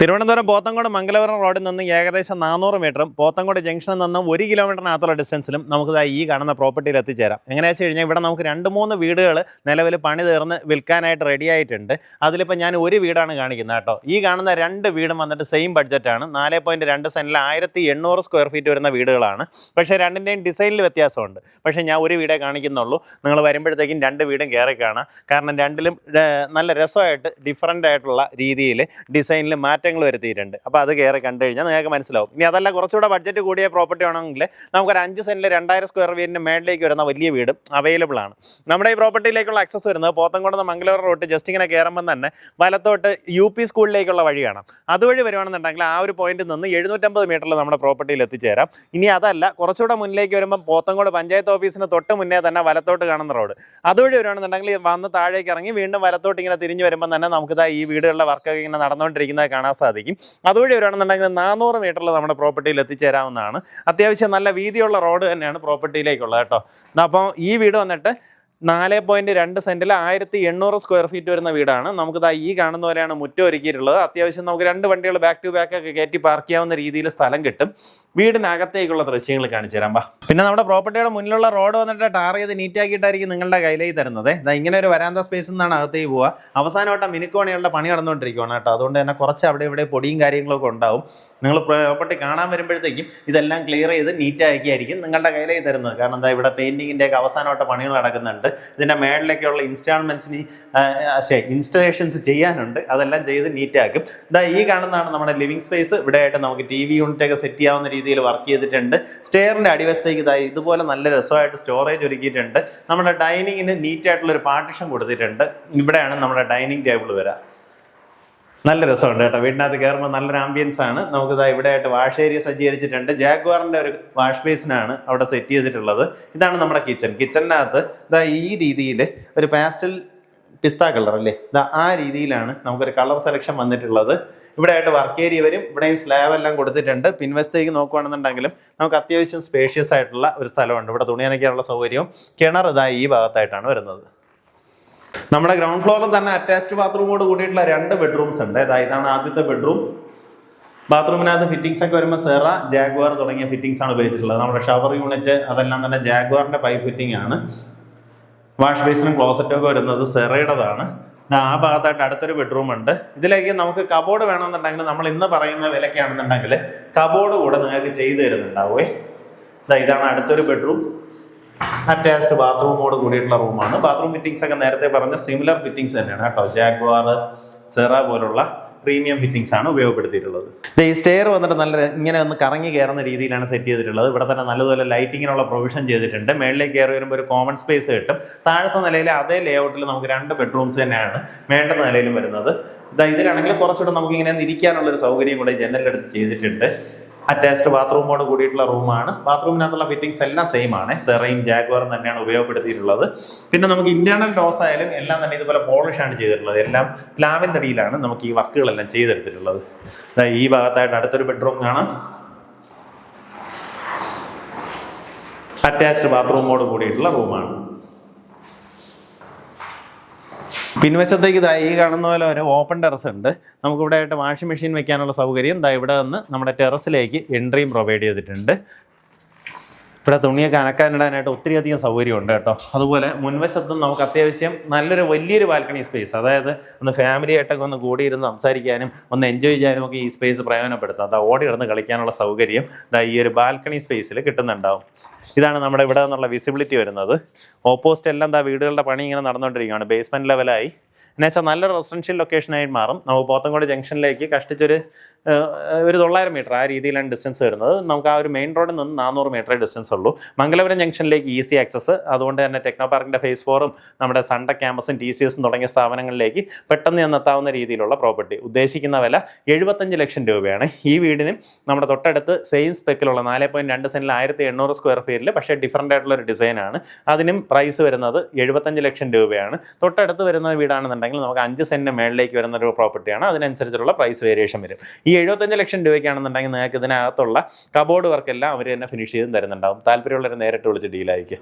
തിരുവനന്തപുരം പോത്തങ്കോട് മംഗലപുരം റോഡിൽ നിന്ന് ഏകദേശം 400 മീറ്ററും പോത്തങ്കോട് ജംഗ്ഷനിൽ നിന്ന് 1 കിലോമീറ്ററിനകത്തുള്ള ഡിസ്റ്റൻസിലും നമുക്ക് ഈ കാണുന്ന പ്രോപ്പർട്ടിയിൽ എത്തിച്ചേരാം. എങ്ങനെയാണെന്ന് വെച്ച് കഴിഞ്ഞാൽ ഇവിടെ നമുക്ക് 2-3 വീടുകൾ നിലവിൽ പണി തീർന്ന് വിൽക്കാനായിട്ട് റെഡി ആയിട്ടുണ്ട്. അതിലിപ്പോൾ ഞാൻ ഒരു വീടാണ് കാണിക്കുന്നത് കേട്ടോ. ഈ കാണുന്ന 2 വീടും വന്നിട്ട് സെയിം ബഡ്ജറ്റാണ്. 4.2 സെൻറ്റിൽ 1800 സ്ക്വയർ ഫീറ്റ് വരുന്ന വീടുകളാണ്. പക്ഷേ രണ്ടിൻ്റെയും ഡിസൈനിൽ വ്യത്യാസമുണ്ട്. പക്ഷേ ഞാൻ ഒരു വീടേ കാണിക്കുന്നുള്ളൂ. നിങ്ങൾ വരുമ്പോഴത്തേക്കും 2 വീടും കയറി കാണാം. കാരണം രണ്ടിലും നല്ല രസമായിട്ട് ഡിഫറൻ്റ് ആയിട്ടുള്ള രീതിയിൽ ഡിസൈനിൽ മാറ്റങ്ങൾ വരുത്തിയിട്ടുണ്ട്. അപ്പോൾ അത് കയറി കണ്ടു കഴിഞ്ഞാൽ നിങ്ങൾക്ക് മനസ്സിലാവും. ഇനി അതല്ല കുറച്ചുകൂടെ ബഡ്ജറ്റ് കൂടിയ പ്രോപ്പർട്ടി ആണെങ്കിൽ നമുക്കൊരു 5 സെൻറ്റിൽ 2000 സ്ക്വയർ ഫീറ്റിന് മേളിലേക്ക് വരുന്ന വലിയ വീടും അവൈലബിൾ ആണ്. നമ്മുടെ ഈ പ്രോപ്പർട്ടിയിലേക്കുള്ള ആക്സസ് വരുന്നത് പോത്തങ്കോട് നിന്ന് മംഗലപുരം റോഡ് ജസ്റ്റ് ഇങ്ങനെ കയറുമ്പോൾ തന്നെ വലത്തോട്ട് UP സ്കൂളിലേക്കുള്ള വഴി കാണാം. അതുവഴി വരുവാണെന്നുണ്ടെങ്കിൽ ആ ഒരു പോയിന്റിൽ നിന്ന് 750 മീറ്ററിൽ നമ്മുടെ പ്രോപ്പർട്ടിയിൽ എത്തിച്ചേരാം. ഇനി അതല്ല കുറച്ചുകൂടെ മുന്നിലേക്ക് വരുമ്പോൾ പോത്തങ്കോട് പഞ്ചായത്ത് ഓഫീസിന് തൊട്ട് മുന്നേ തന്നെ വലത്തോട്ട് കാണുന്ന റോഡ് അതുവഴി വരുവാണെന്നുണ്ടെങ്കിൽ വന്ന് താഴേക്ക് ഇറങ്ങി വീണ്ടും വലത്തോട്ട് ഇങ്ങനെ തിരിഞ്ഞ് വരുമ്പോൾ തന്നെ നമുക്കിതാ ഈ വീടുകളുടെ വർക്കൊക്കെ ഇങ്ങനെ നടന്നുകൊണ്ടിരിക്കുന്നത് കാണാൻ സാധിക്കും. അതുവഴി വരുവാണെന്നുണ്ടെങ്കിൽ 400 മീറ്ററിൽ നമ്മുടെ പ്രോപ്പർട്ടിയിൽ എത്തിച്ചേരാവുന്നതാണ്. അത്യാവശ്യം നല്ല വീതിയുള്ള റോഡ് തന്നെയാണ് പ്രോപ്പർട്ടിയിലേക്കുള്ളത് കേട്ടോ. അപ്പോൾ ഈ വീട് വന്നിട്ട് 4.2 സെൻറ്റിൽ 1800 സ്ക്വയർ ഫീറ്റ് വരുന്ന വീടാണ്. നമുക്കിതാ ഈ കാണുന്ന പോലെയാണ് മുറ്റം ഒരുക്കിയിട്ടുള്ളത്. അത്യാവശ്യം നമുക്ക് 2 വണ്ടികൾ ബാക്ക് ടു ബാക്ക് ഒക്കെ കയറ്റി പാർക്ക് ചെയ്യാവുന്ന രീതിയിൽ സ്ഥലം കിട്ടും. വീടിനകത്തേക്കുള്ള ദൃശ്യങ്ങൾ കാണിച്ചു തരാം. പിന്നെ നമ്മുടെ പ്രോപ്പർട്ടിയുടെ മുന്നിലുള്ള റോഡ് വന്നിട്ട് ടാർ ചെയ്ത് നീറ്റാക്കിയിട്ടായിരിക്കും നിങ്ങളുടെ കയ്യിലേക്ക് തരുന്നത്. ഇങ്ങനെ ഒരു വരാന്ത സ്പേസിൽ നിന്നാണ് അകത്തേക്ക് പോവുക. അവസാനമായിട്ട് മിനുക്കോണികളുടെ പണി നടന്നുകൊണ്ടിരിക്കുകയാണ് കേട്ടോ. അതുകൊണ്ട് തന്നെ കുറച്ച് അവിടെ ഇവിടെ പൊടിയും കാര്യങ്ങളൊക്കെ ഉണ്ടാവും. നിങ്ങൾ പ്രോപ്പർട്ടി കാണാൻ വരുമ്പോഴത്തേക്കും ഇതെല്ലാം ക്ലിയർ ചെയ്ത് നീറ്റാക്കിയായിരിക്കും നിങ്ങളുടെ കയ്യിലേക്ക് തരുന്നത്. കാരണം എന്താ ഇവിടെ പെയിൻറ്റിങ്ങിൻ്റെ ഒക്കെ അവസാനമായിട്ട് പണികൾ നടക്കുന്നുണ്ട്. ഇതിൻ്റെ മേളിലേക്കുള്ള ഇൻസ്റ്റലേഷൻസ് ചെയ്യാനുണ്ട്. അതെല്ലാം ചെയ്ത് നീറ്റാക്കും. ഈ കാണുന്നതാണ് നമ്മുടെ ലിവിങ് സ്പേസ്. ഇവിടെ ആയിട്ട് നമുക്ക് TV യൂണിറ്റ് ഒക്കെ സെറ്റ് ചെയ്യാവുന്ന രീതിയിൽ വർക്ക് ചെയ്തിട്ടുണ്ട്. സ്റ്റെയറിൻ്റെ അടിവശത്തേക്ക് ഇതുപോലെ നല്ല രസമായിട്ട് സ്റ്റോറേജ് ഒരുക്കിയിട്ടുണ്ട്. നമ്മുടെ ഡൈനിങ്ങിന് നീറ്റായിട്ടുള്ളൊരു പാർട്ടിഷൻ കൊടുത്തിട്ടുണ്ട്. ഇവിടെയാണ് നമ്മുടെ ഡൈനിങ് ടേബിൾ വരിക. നല്ല രസമുണ്ട് കേട്ടോ. വീടിനകത്ത് കയറുമ്പോൾ നല്ലൊരു ആംബിയൻസ് ആണ്. നമുക്ക് ഇവിടെ ആയിട്ട് വാഷ് ഏരിയ സജ്ജീകരിച്ചിട്ടുണ്ട്. ജാഗ്വാറിൻ്റെ ഒരു വാഷ് ബേസിനാണ് അവിടെ സെറ്റ് ചെയ്തിട്ടുള്ളത്. ഇതാണ് നമ്മുടെ കിച്ചണിനകത്ത് ഈ രീതിയിൽ ഒരു പാസ്റ്റൽ പിസ്ത കളർ അല്ലേ, ആ രീതിയിലാണ് നമുക്കൊരു കളർ സെലക്ഷൻ വന്നിട്ടുള്ളത്. ഇവിടെ ആയിട്ട് വർക്ക് ഏരിയ വരും. ഇവിടെയും സ്ലാബ് എല്ലാം കൊടുത്തിട്ടുണ്ട്. പിൻവശത്തേക്ക് നോക്കുകയാണെന്നുണ്ടെങ്കിലും നമുക്ക് അത്യാവശ്യം സ്പേഷ്യസ് ആയിട്ടുള്ള ഒരു സ്ഥലമുണ്ട്. ഇവിടെ തുണി നനയ്ക്കാനുള്ള സൗകര്യവും കിണർ ഈ ഭാഗത്തായിട്ടാണ് വരുന്നത്. നമ്മുടെ ഗ്രൗണ്ട് ഫ്ലോറിൽ തന്നെ അറ്റാച്ച്ഡ് ബാത്റൂമോട് കൂടിയിട്ടുള്ള 2 ബെഡ്റൂംസ് ഉണ്ട്. ഇതാണ് ആദ്യത്തെ ബെഡ്റൂം. ബാത്റൂമിനകത്ത് ഫിറ്റിംഗ്സ് ഒക്കെ വരുമ്പോൾ സെറ, ജാഗ്വാർ തുടങ്ങിയ ഫിറ്റിംഗ്സ് ആണ് ഉപയോഗിച്ചിട്ടുള്ളത്. നമ്മുടെ ഷവർ യൂണിറ്റ് അതെല്ലാം തന്നെ ജാഗ്വാറിന്റെ പൈപ്പ് ഫിറ്റിംഗ് ആണ്. വാഷ് ബേസിനും ക്ലോസറ്റും ഒക്കെ വരുന്നത് സെറയുടേതാണ്. ആ ഭാഗത്തായിട്ട് അടുത്തൊരു ബെഡ്റൂം ഉണ്ട്. ഇതിലേക്ക് നമുക്ക് കബോർഡ് വേണമെന്നുണ്ടെങ്കിൽ നമ്മൾ ഇന്ന് പറയുന്ന വിലക്കാണെന്നുണ്ടെങ്കിൽ കബോർഡ് കൂടെ നിങ്ങൾക്ക് ചെയ്തു തരുന്നുണ്ടാവേ. ഇതാണ് അടുത്തൊരു ബെഡ്റൂം. അറ്റാച്ച്ഡ് ബാത്റൂമോട് കൂടിയിട്ടുള്ള റൂമാണ്. ബാത്റൂം ഫിറ്റിംഗ്സ് ഒക്കെ നേരത്തെ പറഞ്ഞ സിമിലർ ഫിറ്റിംഗ്സ് തന്നെയാണ് കേട്ടോ. ജാഗ്വാർ, സെറ പോലുള്ള പ്രീമിയം ഫിറ്റിംഗ്സ് ആണ് ഉപയോഗപ്പെടുത്തിയിട്ടുള്ളത്. ഈ സ്റ്റെയർ വന്നിട്ട് നല്ല ഇങ്ങനെ ഒന്ന് കറങ്ങി കയറുന്ന രീതിയിലാണ് സെറ്റ് ചെയ്തിട്ടുള്ളത്. ഇവിടെ തന്നെ നല്ലതുപോലെ ലൈറ്റിങ്ങിനുള്ള പ്രൊവിഷൻ ചെയ്തിട്ടുണ്ട്. മേളിലേക്ക് കയറി വരുമ്പോൾ ഒരു കോമൺ സ്പേസ് കിട്ടും. താഴത്തെ നിലയിൽ അതേ ലേഔട്ടിൽ നമുക്ക് 2 ബെഡ്റൂംസ് തന്നെയാണ് മേളത്തെ നിലയിലും വരുന്നത്. ഇതിലാണെങ്കിൽ കുറച്ചുകൂടെ നമുക്ക് ഇങ്ങനെ ഇരിക്കാനുള്ളൊരു സൗകര്യം കൂടെ ജനലിലെടുത്ത് ചെയ്തിട്ടുണ്ട്. അറ്റാച്ച്ഡ് ബാത്റൂമോട് കൂടിയിട്ടുള്ള റൂമാണ്. ബാത്റൂമിനകത്തുള്ള ഫിറ്റിംഗ്സ് എല്ലാം സെയിം ആണ്. സെറയും ജാഗ്വാറും തന്നെയാണ് ഉപയോഗപ്പെടുത്തിയിട്ടുള്ളത്. പിന്നെ നമുക്ക് ഇന്റേണൽ ഡോസ് ആയാലും എല്ലാം തന്നെ ഇതുപോലെ പോളിഷാണ് ചെയ്തിട്ടുള്ളത്. എല്ലാം പ്ലാവിൻ തടിയിലാണ് നമുക്ക് ഈ വർക്കുകളെല്ലാം ചെയ്തെടുത്തിട്ടുള്ളത്. ഈ ഭാഗത്തായിട്ട് അടുത്തൊരു ബെഡ്റൂം കാണാം. അറ്റാച്ച്ഡ് ബാത്റൂമോട് കൂടിയിട്ടുള്ള റൂമാണ്. പിൻവശത്തേക്ക് ഈ കാണുന്ന പോലെ ഒരു ഓപ്പൺ ടെറസ് ഉണ്ട്. നമുക്കിവിടെ ആയിട്ട് വാഷിംഗ് മെഷീൻ വെക്കാനുള്ള സൗകര്യം ഇവിടെ നിന്ന് നമ്മുടെ ടെറസിലേക്ക് എൻട്രിയും പ്രൊവൈഡ് ചെയ്തിട്ടുണ്ട്. ഇവിടെ തുണിയൊക്കെ അനക്കാനിടാനായിട്ട് ഒത്തിരി അധികം സൗകര്യമുണ്ട് കേട്ടോ. അതുപോലെ മുൻവശത്തും നമുക്ക് അത്യാവശ്യം നല്ലൊരു വലിയൊരു ബാൽക്കണി സ്പേസ്, അതായത് ഒന്ന് ഫാമിലി ആയിട്ടൊക്കെ ഒന്ന് കൂടിയിരുന്ന് സംസാരിക്കാനും ഒന്ന് എൻജോയ് ചെയ്യാനും ഒക്കെ ഈ സ്പേസ് പ്രയോജനപ്പെടുത്താം. ഓടി കിടന്ന് കളിക്കാനുള്ള സൗകര്യം ഈ ഒരു ബാൽക്കണി സ്പേസിൽ കിട്ടുന്നുണ്ടാവും. ഇതാണ് നമ്മുടെ ഇവിടെ നിന്നുള്ള വിസിബിലിറ്റി വരുന്നത്. ഓപ്പോസിറ്റ് എല്ലാം വീടുകളുടെ പണി ഇങ്ങനെ നടന്നുകൊണ്ടിരിക്കുകയാണ്. ബേസ്മെൻറ്റ് ലെവലായി. എന്നുവെച്ചാൽ നല്ലൊരു റെസിഡൻഷ്യൽ ലൊക്കേഷനായിട്ട് മാറും. നമുക്ക് പോത്തങ്കോട് ജംഗ്ഷനിലേക്ക് കഷ്ടിച്ചൊരു 900 മീറ്റർ ആ രീതിയിലാണ് ഡിസ്റ്റൻസ് വരുന്നത്. നമുക്ക് ആ ഒരു മെയിൻ റോഡിൽ നിന്ന് 400 മീറ്റർ ഡിസ്റ്റൻസ് ഉള്ളൂ. മംഗലപുരം ജംഗ്ഷനിലേക്ക് ഈസി ആക്സസ്. അതുകൊണ്ട് തന്നെ ടെക്നോ പാർക്കിൻ്റെ ഫേസ് 4ഉം നമ്മുടെ സൺടെക് ക്യാമ്പസും TCSും തുടങ്ങിയ സ്ഥാപനങ്ങളിലേക്ക് പെട്ടെന്ന് ചെന്നെത്താവുന്ന രീതിയിലുള്ള പ്രോപ്പർട്ടി. ഉദ്ദേശിക്കുന്ന വില 75 ലക്ഷം രൂപയാണ്. ഈ വീടിനും നമ്മുടെ തൊട്ടടുത്ത് സെയിം സ്പെക്കിലുള്ള 4.2 സെൻറ്റിൽ 1800 സ്ക്വയർ ഫീറ്റിൽ പക്ഷേ ഡിഫറൻ്റ് ആയിട്ടുള്ള ഒരു ഡിസൈനാണ്. അതിനും പ്രൈസ് വരുന്നത് 75 ലക്ഷം രൂപയാണ്. തൊട്ടടുത്ത് വരുന്ന വീടാണെന്നുണ്ടെങ്കിൽ നമുക്ക് 5 സെൻറ്റിന് മേളിലേക്ക് വരുന്ന ഒരു പ്രോപ്പർട്ടിയാണ്. അതിനനുസരിച്ചുള്ള പ്രൈസ് വേരിയേഷൻ വരും. ഈ 75 ലക്ഷം രൂപയ്ക്കാണെന്നുണ്ടെങ്കിൽ നിങ്ങൾക്ക് ഇതിനകത്തുള്ള കബോർഡ് വർക്കെല്ലാം അവർ തന്നെ ഫിനിഷ് ചെയ്തും തരുന്നുണ്ടാവും. താല്പര്യമുള്ളവരെ നേരിട്ട് വിളിച്ച് ഡീലായിരിക്കും.